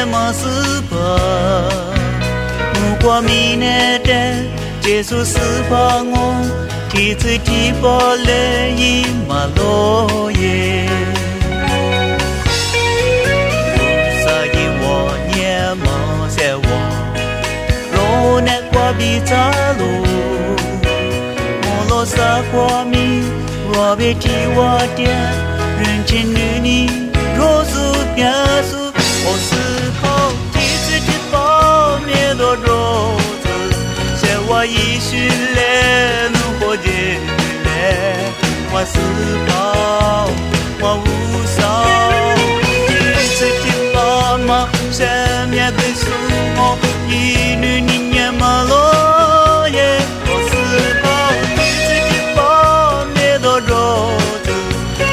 连马斯巴，我米内的耶稣斯巴我，提子提巴勒伊马罗耶。萨伊我涅马塞我，罗内瓜比扎鲁，我罗萨瓜米，罗贝提瓦迪，人间女尼，罗苏耶苏。我思考，提子提巴灭多罗子，写我一绪来努活的来，我思考，我无少，提子提巴嘛，生命的树木，一女人也马罗耶，我思考，提子提巴灭多罗子，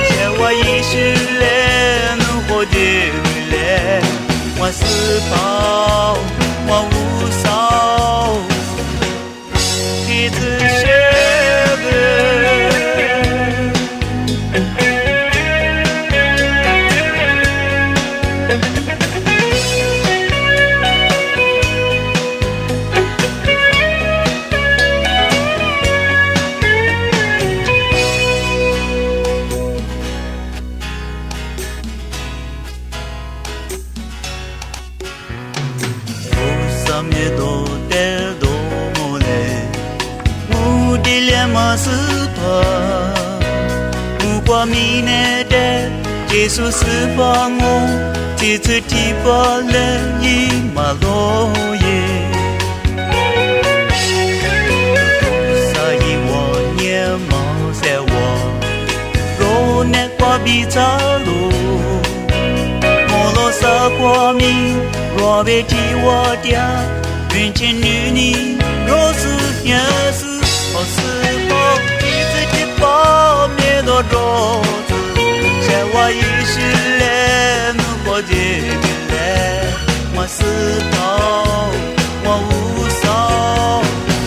写我一绪来努活的。我思考，我无少，提子写歌。马斯巴，我米内的耶稣斯巴我，提子提巴勒伊马罗耶。萨伊我涅马塞我，罗内瓜比扎鲁，我罗萨瓜米，罗贝提瓦迪亚，人间女尼，罗苏耶苏。我思考，提子提巴灭多罗子，写我一绪来努活的来，我思考，我无少，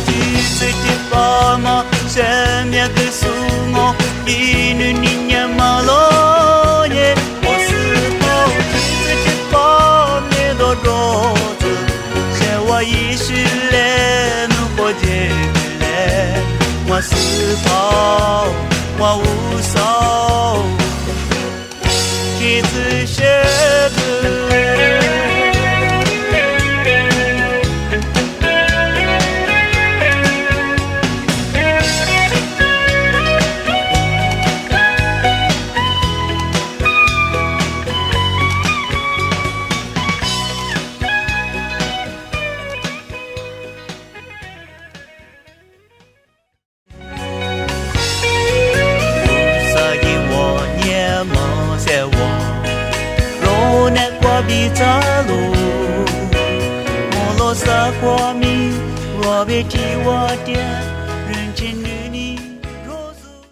提子提巴嘛，生命的树木，一女人也马罗耶，我思考，提子提巴灭多罗子，写我一绪来努活的。我思考，我无少，提子写歌。比扎鲁，我罗萨瓜米，罗贝提瓦迪。